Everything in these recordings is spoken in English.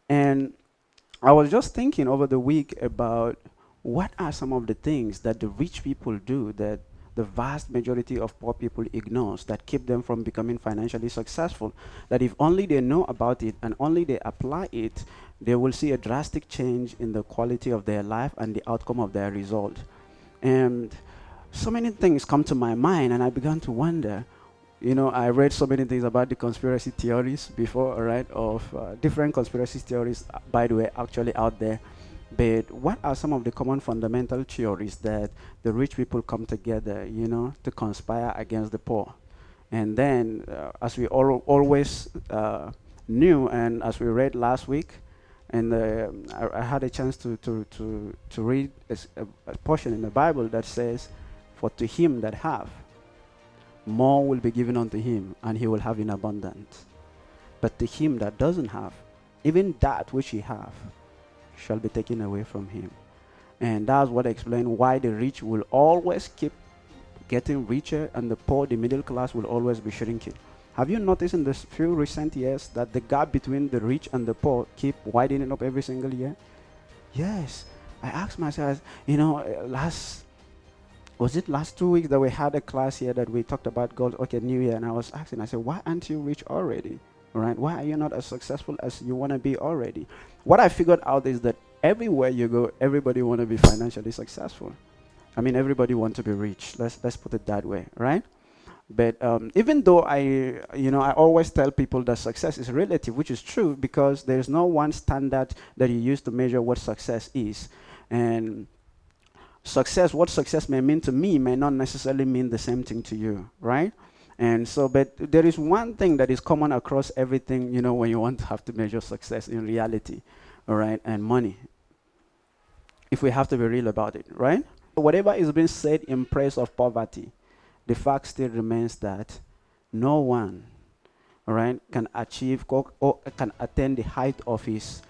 And I was just thinking over the week about what are some of the things that the rich people do that the vast majority of poor people ignores that keep them from becoming financially successful. That if only they know about it and only they apply it, they will see a drastic change in the quality of their life and the outcome of their result. And so many things come to my mind, and I began to wonder. I read so many things about the conspiracy theories before, all right, of different conspiracy theories, by the way, actually out there. But what are some of the common fundamental theories that the rich people come together, to conspire against the poor? And then, as we always knew, and as we read last week, and I had a chance to read a portion in the Bible that says, "For to him that have, more will be given unto him, and he will have in abundance. But to him that doesn't have, even that which he have, shall be taken away from him." And that's what explains why the rich will always keep getting richer and the poor, the middle class, will always be shrinking. Have you noticed in the few recent years that the gap between the rich and the poor keep widening up every single year? Yes. I asked myself, last 2 weeks that we had a class here that we talked about God, okay, New Year, and I was asking, I said, why aren't you rich already? Right? Why are you not as successful as you want to be already? What I figured out is that everywhere you go, everybody want to be financially successful. I mean, everybody want to be rich. Let's put it that way, right? But even though I always tell people that success is relative, which is true because there's no one standard that you use to measure what success is. And what success may mean to me may not necessarily mean the same thing to you, right? And so, but there is one thing that is common across everything, when you want to have to measure success in reality, all right, and money, if we have to be real about it, right? Whatever is being said in praise of poverty, the fact still remains that no one, all right, can achieve or can attain the height of his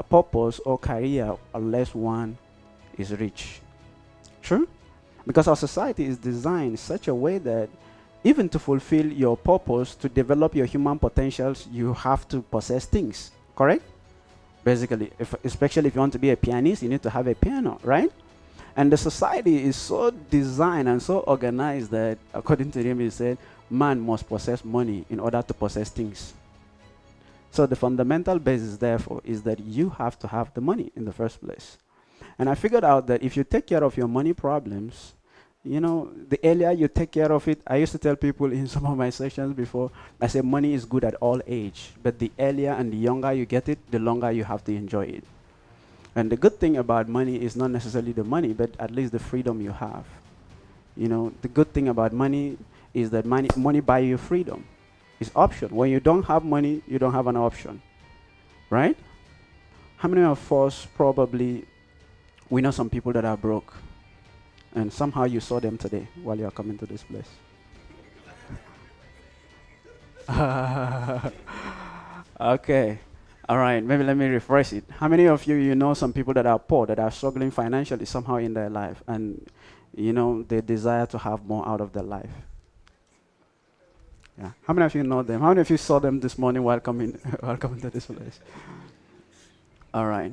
purpose or career unless one is rich. True? Because our society is designed in such a way that even to fulfill your purpose, to develop your human potentials, you have to possess things. Correct? Basically, especially if you want to be a pianist, you need to have a piano, right? And the society is so designed and so organized that, according to him, he said, man must possess money in order to possess things. So the fundamental basis, therefore, is that you have to have the money in the first place. And I figured out that if you take care of your money problems, the earlier you take care of it, I used to tell people in some of my sessions before, I said money is good at all age, but the earlier and the younger you get it, the longer you have to enjoy it. And the good thing about money is not necessarily the money, but at least the freedom you have. The good thing about money is that money buys you freedom. It's option. When you don't have money, you don't have an option, right? How many of us probably, we know some people that are broke, and somehow you saw them today while you are coming to this place? Okay. All right. Maybe let me rephrase it. How many of you know some people that are poor, that are struggling financially somehow in their life, and they desire to have more out of their life? Yeah. How many of you know them? How many of you saw them this morning while coming while coming to this place? All right.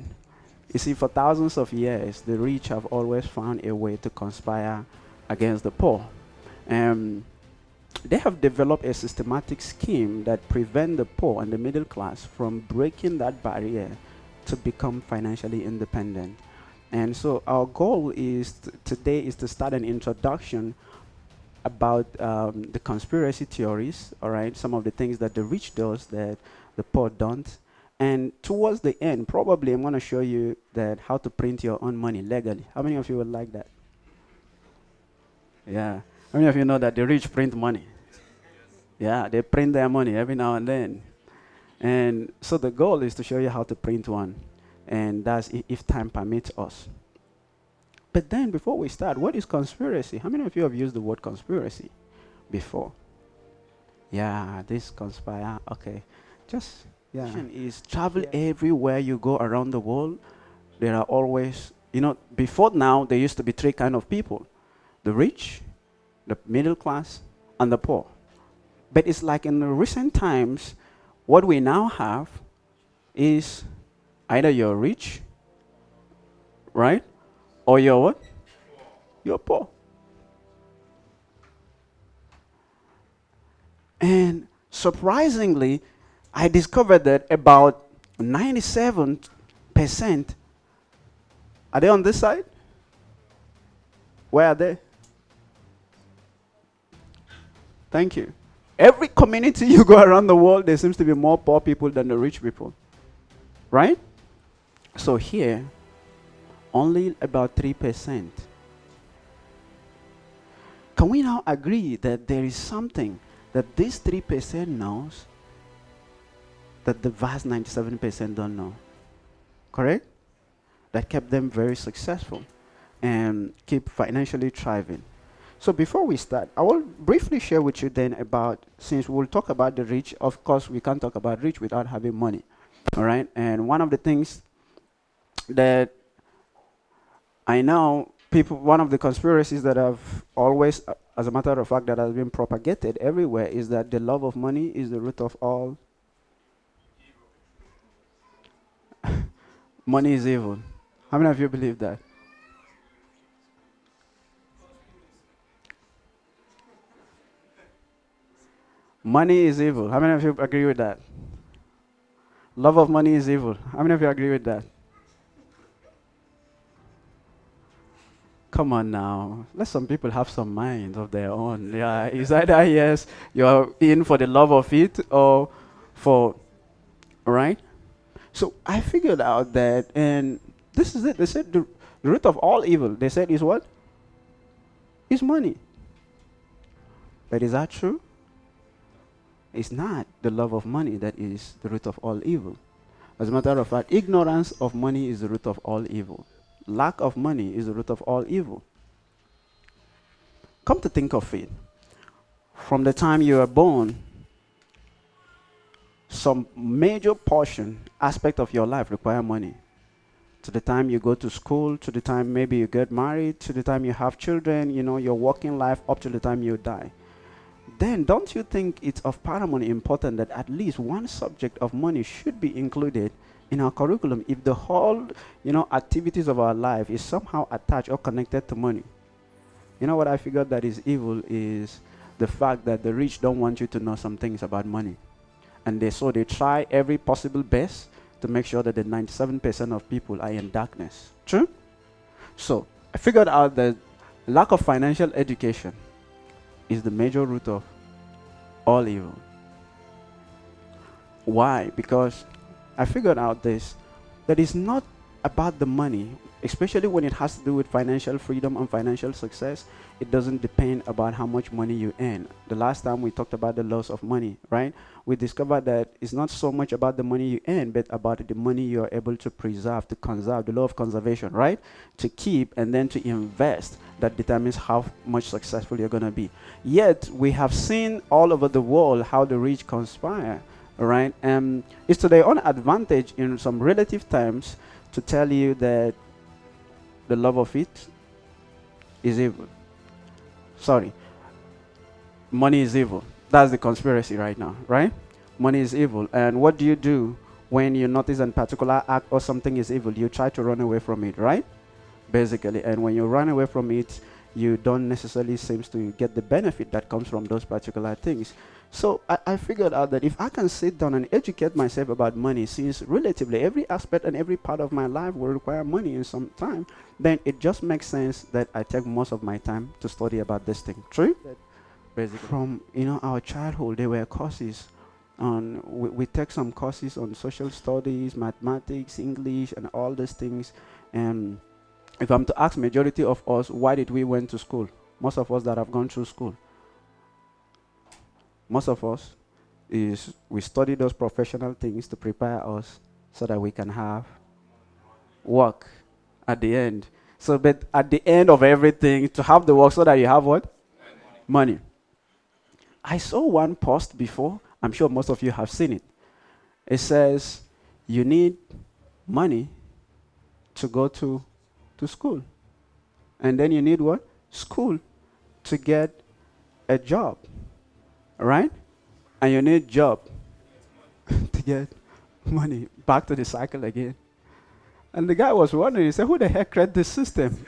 You see, for thousands of years, the rich have always found a way to conspire against the poor. And they have developed a systematic scheme that prevent the poor and the middle class from breaking that barrier to become financially independent. And so our goal today is to start an introduction about the conspiracy theories, all right, some of the things that the rich does that the poor don't. And towards the end, probably I'm going to show you that how to print your own money legally. How many of you would like that? Yeah. How many of you know that the rich print money? Yeah, they print their money every now and then. And so the goal is to show you how to print one. And that's if time permits us. But then before we start, what is conspiracy? How many of you have used the word conspiracy before? Yeah, this conspire. Okay. Yeah. Is travel everywhere you go around the world. There are always, before now, there used to be three kind of people: the rich, the middle class, and the poor. But it's like in the recent times, what we now have is Either you're rich, right? Or you're what? You're poor. And surprisingly, I discovered that about 97%, are they on this side? Where are they? Thank you. Every community you go around the world, there seems to be more poor people than the rich people. Right? So here, only about 3%. Can we now agree that there is something that this 3% knows that the vast 97% don't know? Correct? That kept them very successful and keep financially thriving. So before we start, I will briefly share with you then about, since we'll talk about the rich, of course we can't talk about rich without having money. All right? And one of the things that I know people, one of the conspiracies that I've always, as a matter of fact, that has been propagated everywhere is that the love of money is the root of all. Money is evil. How many of you believe that? Money is evil. How many of you agree with that? Love of money is evil. How many of you agree with that? Come on now. Let some people have some mind of their own. Yeah, is either yes, you're in for the love of it or for, right? So I figured out that, and this is it. They said the root of all evil, they said, is what? Is money. But is that true? It's not the love of money that is the root of all evil. As a matter of fact, ignorance of money is the root of all evil. Lack of money is the root of all evil. Come to think of it, from the time you are born, some major portion, aspect of your life require money. To the time you go to school, to the time maybe you get married, to the time you have children, your working life, up to the time you die. Then don't you think it's of paramount importance that at least one subject of money should be included in our curriculum if the whole, activities of our life is somehow attached or connected to money? You know what I figured that is evil is the fact that the rich don't want you to know some things about money. And they try every possible best to make sure that the 97% of people are in darkness. True? So I figured out that lack of financial education is the major root of all evil. Why? Because I figured out this, that it's not about the money, especially when it has to do with financial freedom and financial success. It doesn't depend about how much money you earn. The last time we talked about the loss of money, right? We discovered that it's not so much about the money you earn, but about the money you are able to preserve, to conserve, the law of conservation, right? To keep and then to invest, that determines how much successful you're going to be. Yet, we have seen all over the world how the rich conspire, right? And it's to their own advantage in some relative terms to tell you that the love of it is evil. Sorry. Money is evil. That's the conspiracy right now, right? Money is evil. And what do you do when you notice a particular act or something is evil? You try to run away from it, right? Basically. And when you run away from it, you don't necessarily seem to get the benefit that comes from those particular things. So I figured out that if I can sit down and educate myself about money, since relatively every aspect and every part of my life will require money in some time, then it just makes sense that I take most of my time to study about this thing. True? Basically. From our childhood, there were courses on. We take some courses on social studies, mathematics, English, and all these things. And if I'm to ask majority of us, why did we went to school? Most of us that have gone through school, most of us, is we study those professional things to prepare us so that we can have work at the end. So, but at the end of everything, to have the work so that you have what? Money. I saw one post before. I'm sure most of you have seen it. It says, you need money to go to school. And then you need what? School to get a job. Right? And you need job to get money. Back to the cycle again. And the guy was wondering, he said, who the heck created this system?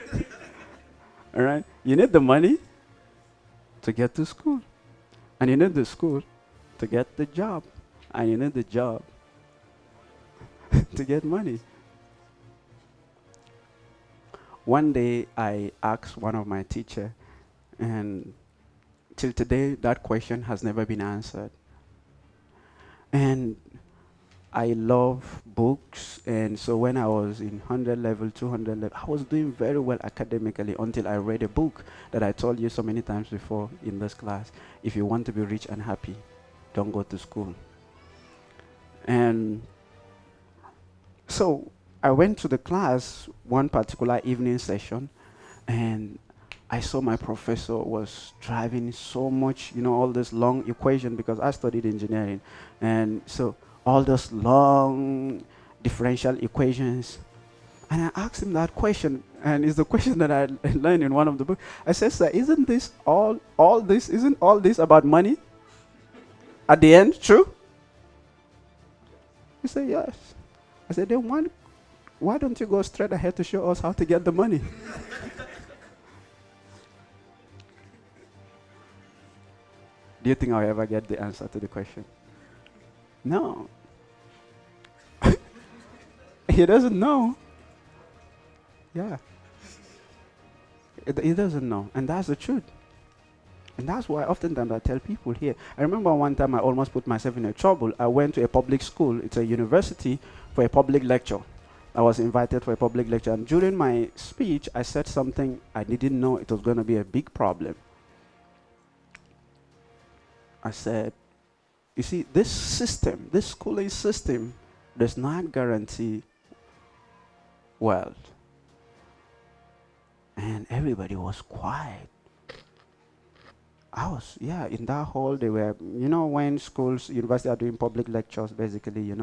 All right? You need the money to get to school. And you need the school to get the job. And you need the job to get money. One day I asked one of my teacher, and till today that question has never been answered. And I love books, and so when I was in 100 level, 200 level, I was doing very well academically until I read a book that I told you so many times before in this class. If you want to be rich and happy, don't go to school. And so I went to the class one particular evening session, and I saw my professor was driving so much, all this long equation, because I studied engineering. And so all those long differential equations. And I asked him that question, and it's the question that I learned in one of the books. I said, sir, isn't all this about money? At the end, true? He said, yes. I said, then why don't you go straight ahead to show us how to get the money? Do you think I'll ever get the answer to the question? No. He doesn't know. Yeah. He doesn't know. And that's the truth. And that's why oftentimes I tell people here. I remember one time I almost put myself in a trouble. I went to a public school. It's a university for a public lecture. I was invited for a public lecture. And during my speech, I said something I didn't know it was going to be a big problem. I said, you see, this system, this schooling system, does not guarantee wealth. And everybody was quiet. In that hall, they were, when schools, universities are doing public lectures, basically,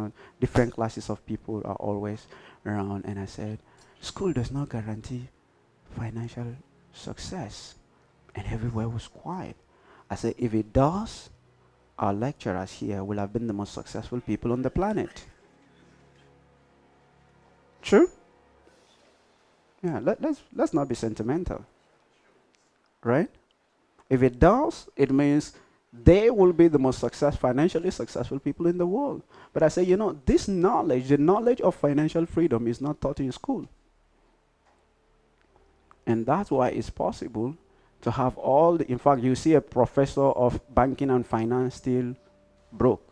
different classes of people are always around. And I said, school does not guarantee financial success. And everywhere was quiet. I said, if it does, our lecturers here will have been the most successful people on the planet. True? Yeah, let's not be sentimental. Right? If it does, it means they will be the most financially successful people in the world. But I say, this knowledge, the knowledge of financial freedom, is not taught in school. And that's why it's possible to have in fact, you see a professor of banking and finance still broke.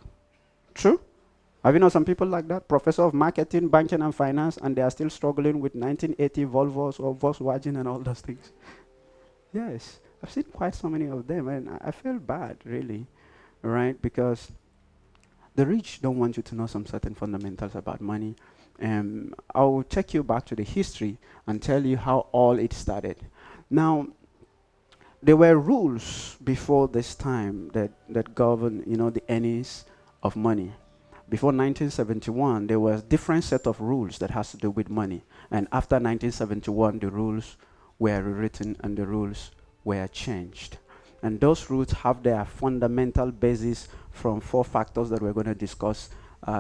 True? Have you known some people like that? Professor of marketing, banking and finance, and they are still struggling with 1980 Volvos or Volkswagen and all those things. Yes. I've seen quite so many of them, and I feel bad, really, right? Because the rich don't want you to know some certain fundamentals about money. I'll take you back to the history and tell you how all it started. Now, there were rules before this time that govern, the earnings of money. Before 1971, there was different set of rules that has to do with money. And after 1971, the rules were rewritten and the rules were changed. And those rules have their fundamental basis from 4 factors that we're going to discuss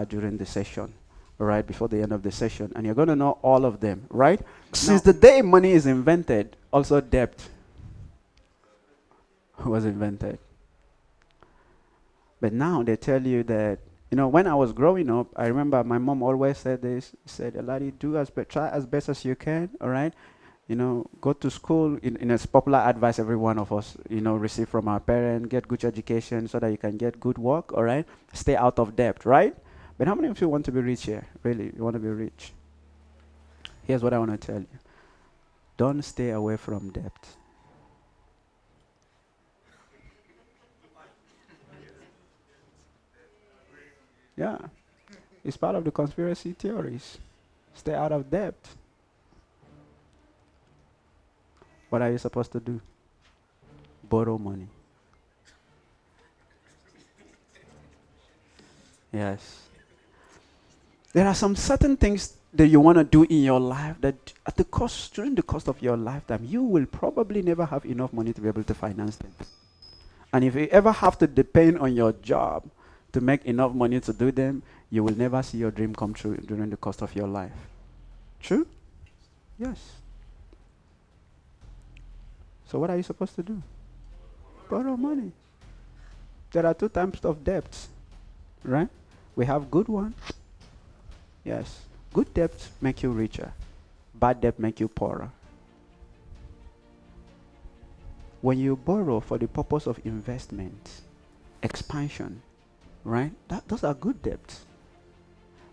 during the session, right, before the end of the session. And you're going to know all of them, right? Since the day money is invented, also debt was invented. But now they tell you that, when I was growing up, I remember my mom always said this, said, Eladi, try as best as you can, all right? Go to school, in a popular advice every one of us, receive from our parents, get good education so that you can get good work, all right? Stay out of debt, right? But how many of you want to be rich here? Really, you want to be rich? Here's what I want to tell you. Don't stay away from debt. Yeah. It's part of the conspiracy theories. Stay out of debt. What are you supposed to do? Borrow money. Yes. There are some certain things that you want to do in your life that during the cost of your lifetime, you will probably never have enough money to be able to finance them. And if you ever have to depend on your job to make enough money to do them, you will never see your dream come true during the course of your life. True? Yes. So what are you supposed to do? Borrow money. There are two types of debts, right? We have good one. Yes. Good debt make you richer. Bad debt make you poorer. When you borrow for the purpose of investment, expansion, right? Those are good debts.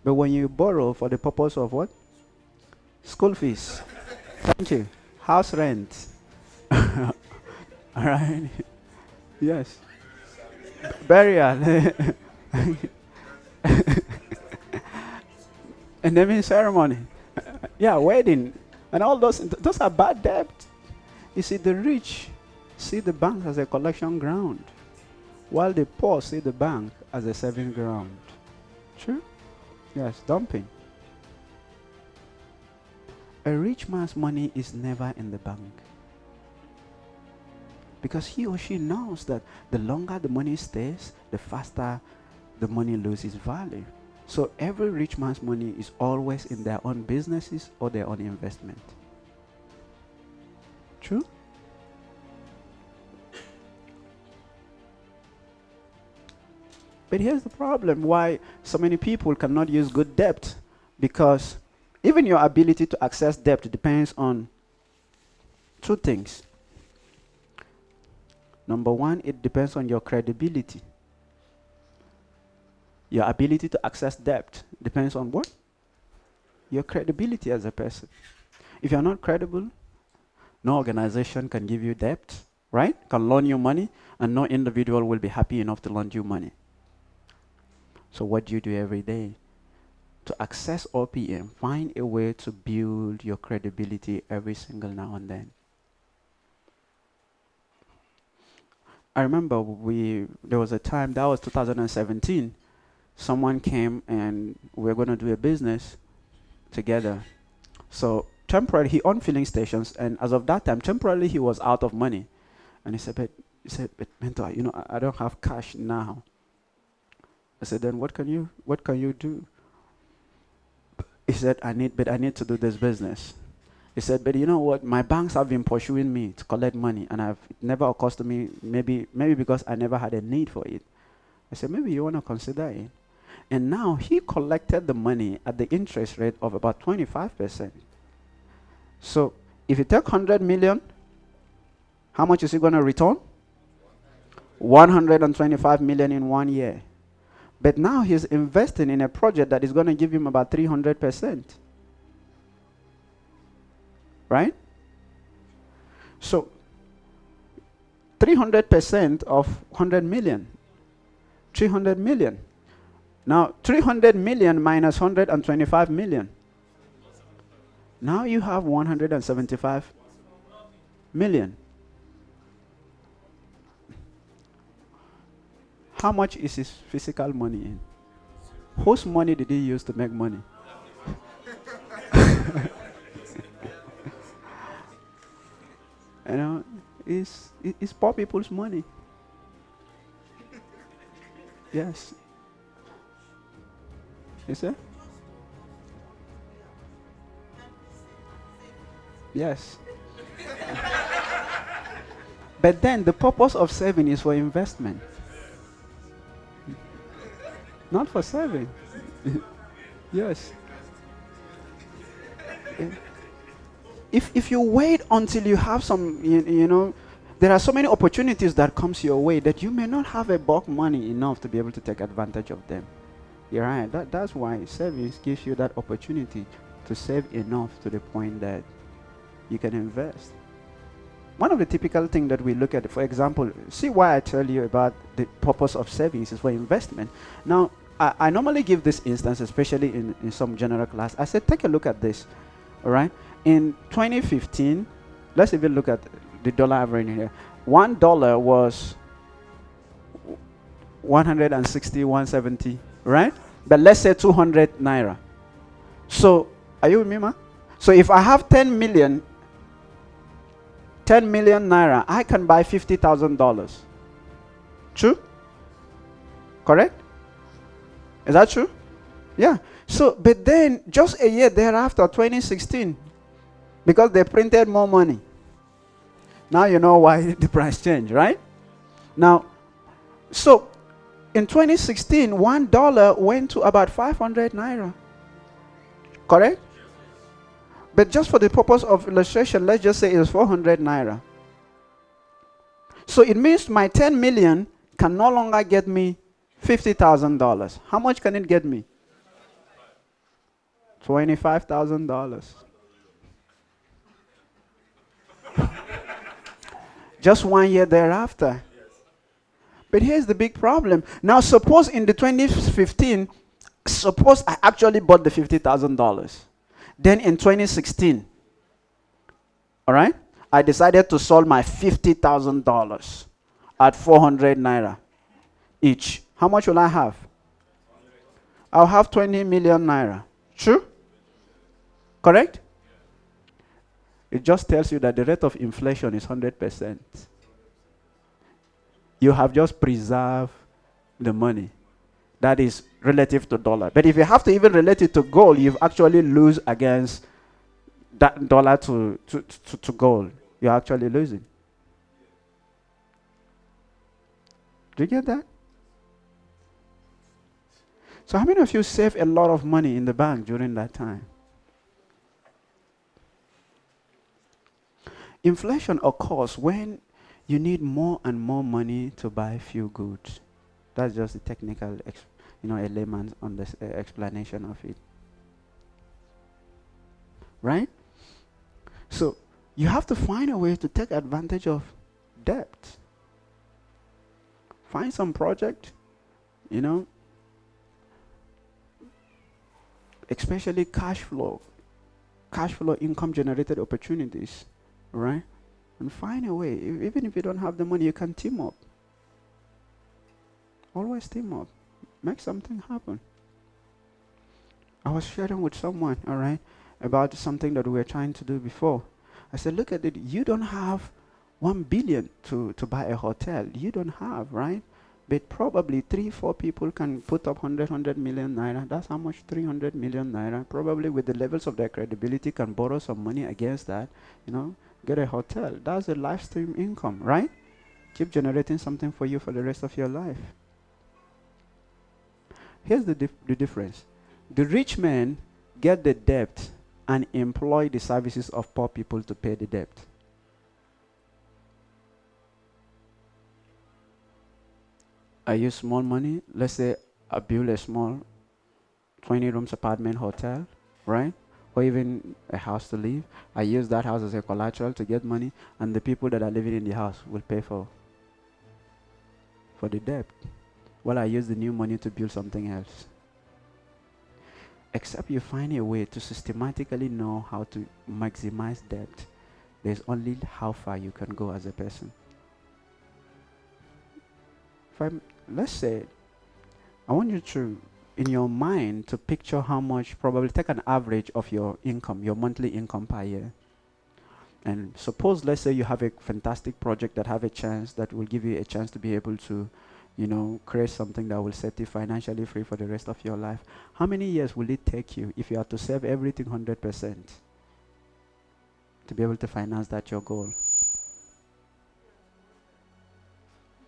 But when you borrow for the purpose of what? School fees. Thank you. House rent. All right. Yes. Burial. And naming ceremony. Yeah, wedding. And all those are bad debt. You see, the rich see the bank as a collection ground, while the poor see the bank as a saving ground. True? Yes, dumping. A rich man's money is never in the bank, because he or she knows that the longer the money stays, the faster the money loses value. So every rich man's money is always in their own businesses or their own investment. True? But here's the problem why so many people cannot use good debt, because even your ability to access debt depends on two things. Number one, it depends on your credibility. Your ability to access debt depends on what? Your credibility as a person. If you're not credible, no organization can give you debt, right? Can loan you money, and no individual will be happy enough to lend you money. So what do you do every day? To access OPM, find a way to build your credibility every single now and then. I remember there was a time, that was 2017, someone came and we were going to do a business together. So temporarily, he owned filling stations, and as of that time, temporarily he was out of money. And he said, but mentor, I don't have cash now. I said, then what can you do? He said, I need to do this business. He said, but you know what? My banks have been pursuing me to collect money, and it never occurs to me, maybe because I never had a need for it. I said, maybe you want to consider it. And now he collected the money at the interest rate of about 25%. So if you take 100 million, how much is he going to return? 125 million in 1 year. But now he's investing in a project that is going to give him about 300%. Right? So 300% of 100 million. 300 million. Now 300 million minus 125 million. Now you have 175 million. How much is his physical money in? Whose money did he use to make money? It's poor people's money. Yes. You see? Yes. But then the purpose of saving is for investment. Not for saving. Yes. Yeah. If you wait until you have some, there are so many opportunities that comes your way that you may not have a bulk money enough to be able to take advantage of them. You're right. That's why savings gives you that opportunity to save enough to the point that you can invest. One of the typical things that we look at, for example, see why I tell you about the purpose of savings is for investment. Now, I normally give this instance, especially in some general class. I said, take a look at this, all right? In 2015, let's even look at the dollar average here. $1 was 160, 170, right? But let's say 200 naira. So, are you with me, ma? So if I have 10 million naira, I can buy $50,000. True? Correct? Is that true? Yeah. So, but then just a year thereafter, 2016, because they printed more money. Now you know why the price changed, right? Now, so in 2016, $1 went to about 500 naira. Correct? But just for the purpose of illustration, let's just say it's 400 naira. So it means my 10 million can no longer get me $50,000. How much can it get me? $25,000. Just 1 year thereafter. But here's the big problem. Now, suppose in the 2015, suppose I actually bought the $50,000. Then in 2016, all right, I decided to sell my $50,000 at 400 naira each. How much will I have? I'll have 20 million naira. True? Correct? It just tells you that the rate of inflation is 100%. You have just preserved the money. That is relative to dollar. But if you have to even relate it to gold, you've actually lose against that dollar to gold. You're actually losing. Do you get that? So how many of you saved a lot of money in the bank during that time? Inflation occurs when you need more and more money to buy few goods. That's just the technical, a layman's explanation of it. Right? So you have to find a way to take advantage of debt. Find some project, especially cash flow income generated opportunities, right? And find a way. Even if you don't have the money, you can team up. Always team up. Make something happen. I was sharing with someone, all right, about something that we were trying to do before. I said, look at it. You don't have 1 billion to buy a hotel. You don't have, right? But probably 3-4 people can put up 100 million naira. That's how much? 300 million naira. Probably with the levels of their credibility can borrow some money against that, get a hotel. That's a life stream income, right? Keep generating something for you for the rest of your life. Here's the difference. The rich men get the debt and employ the services of poor people to pay the debt. I use small money. Let's say I build a small 20 rooms apartment hotel, right? Or even a house to live. I use that house as a collateral to get money, and the people that are living in the house will pay for the debt. Well, I use the new money to build something else. Except you find a way to systematically know how to maximize debt, there's only how far you can go as a person. Let's say, I want you to, in your mind, to picture how much, probably take an average of your income, your monthly income per year. And suppose, let's say you have a fantastic project that will give you a chance to be able to, create something that will set you financially free for the rest of your life. How many years will it take you if you have to save everything 100% to be able to finance that your goal?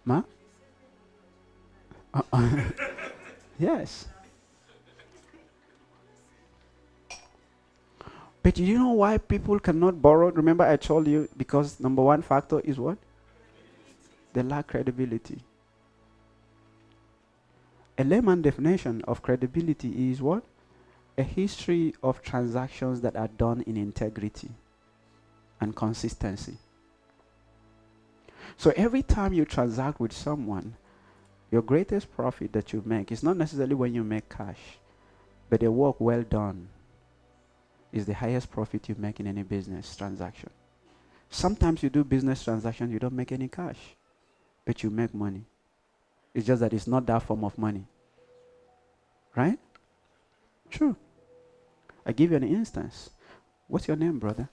Ma? Yes. But you know why people cannot borrow? Remember I told you, because number one factor is what? They lack credibility. A layman definition of credibility is what? A history of transactions that are done in integrity and consistency. So every time you transact with someone, your greatest profit that you make is not necessarily when you make cash, but a work well done is the highest profit you make in any business transaction. Sometimes you do business transactions, you don't make any cash, but you make money. It's just that it's not that form of money. Right? True. I give you an instance. What's your name, brother?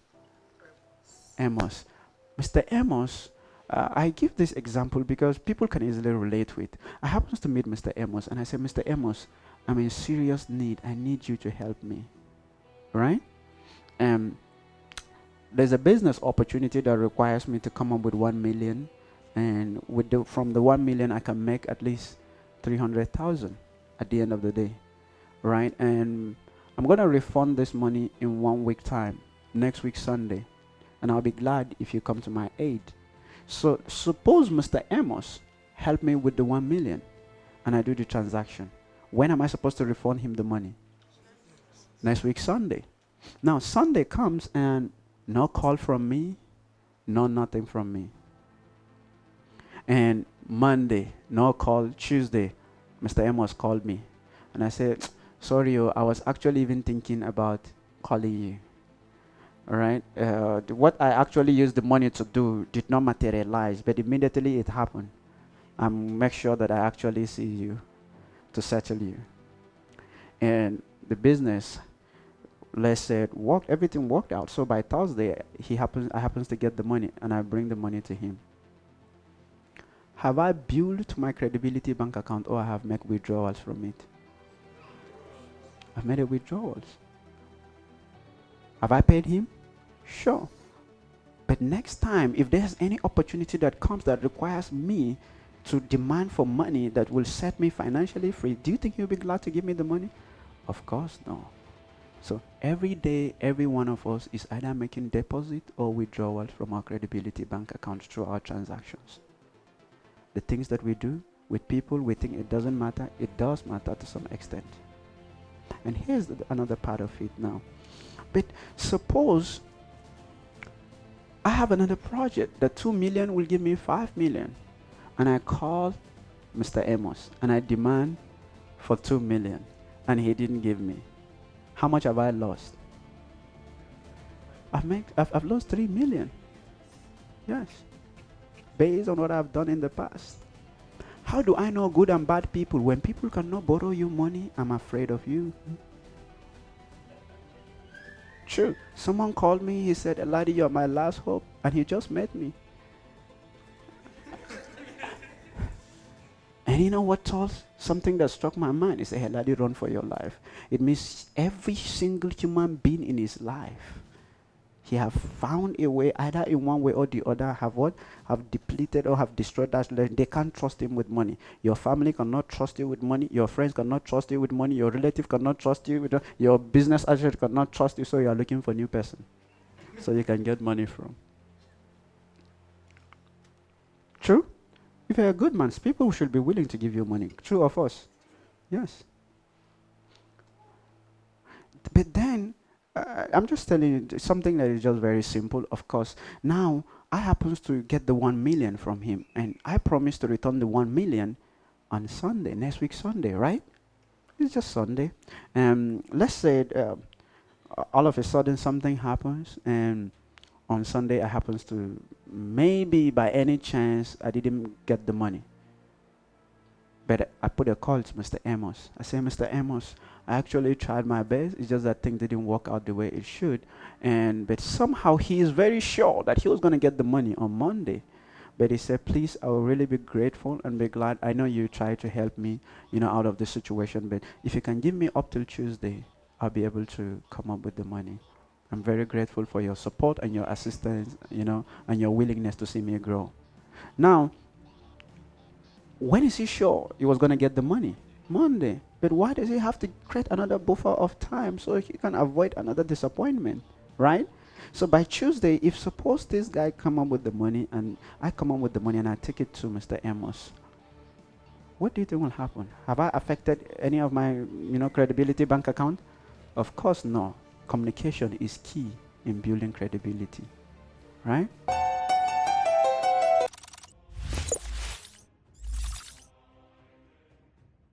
Amos. Mr. Amos, I give this example because people can easily relate with. I happen to meet Mr. Amos, and I say, Mr. Amos, I'm in serious need. I need you to help me. Right? Um, there's a business opportunity that requires me to come up with 1 million, and from the 1 million I can make at least 300,000 at the end of the day, right? And I'm going to refund this money in 1 week time, next week Sunday, and I'll be glad if you come to my aid. So suppose Mr. Amos help me with the 1 million and I do the transaction. When am I supposed to refund him the money? Next week Sunday. Now Sunday comes and no call from me, no nothing from me. And Monday, no call. Tuesday, Mr. Amos called me. And I said, sorry, I was actually even thinking about calling you. All right. What I actually used the money to do did not materialize, but immediately it happened. I make sure that I actually see you to settle you. And the business, let's say, everything worked out. So by Thursday, I happens to get the money, and I bring the money to him. Have I built my credibility bank account, or I have made withdrawals from it? I've made withdrawals. Have I paid him? Sure. But next time, if there's any opportunity that comes that requires me to demand for money that will set me financially free, do you think he'll be glad to give me the money? Of course no. So every day, every one of us is either making deposit or withdrawals from our credibility bank accounts through our transactions. The things that we do with people, we think it doesn't matter. It does matter to some extent. And here's another part of it now. But suppose I have another project that 2 million will give me 5 million. And I call Mr. Amos and I demand for 2 million and he didn't give me. How much have I lost? I've lost 3 million. Yes. Based on what I've done in the past. How do I know good and bad people? When people cannot borrow you money, I'm afraid of you. True. Someone called me, he said, Eladi, you're my last hope, and he just met me. And you know what, Charles? Something that struck my mind. He said, Eladi, run for your life. It means every single human being in his life, he have found a way, either in one way or the other, have depleted or have destroyed that. They can't trust him with money. Your family cannot trust you with money. Your friends cannot trust you with money. Your relative cannot trust you with your business associate cannot trust you. So you are looking for a new person, so you can get money from. True. If you're a good man, people should be willing to give you money. True or false? Yes. But then, I'm just telling you something that is just very simple, of course. Now, I happen to get the 1 million from him, and I promise to return the 1 million on Sunday, next week Sunday, right? It's just Sunday. Let's say all of a sudden something happens, and on Sunday I happens to, maybe by any chance, I didn't get the money. But I put a call to Mr. Amos. I say, Mr. Amos, I actually tried my best. It's just that thing didn't work out the way it should. But somehow he is very sure that he was going to get the money on Monday. But he said, please, I will really be grateful and be glad. I know you tried to help me, out of this situation. But if you can give me up till Tuesday, I'll be able to come up with the money. I'm very grateful for your support and your assistance, and your willingness to see me grow. Now, when is he sure he was going to get the money? Monday. But why does he have to create another buffer of time so he can avoid another disappointment, right? So by Tuesday, if suppose this guy come up with the money and I come up with the money and I take it to Mr. Amos, what do you think will happen? Have I affected any of my, credibility bank account? Of course no. Communication is key in building credibility, right?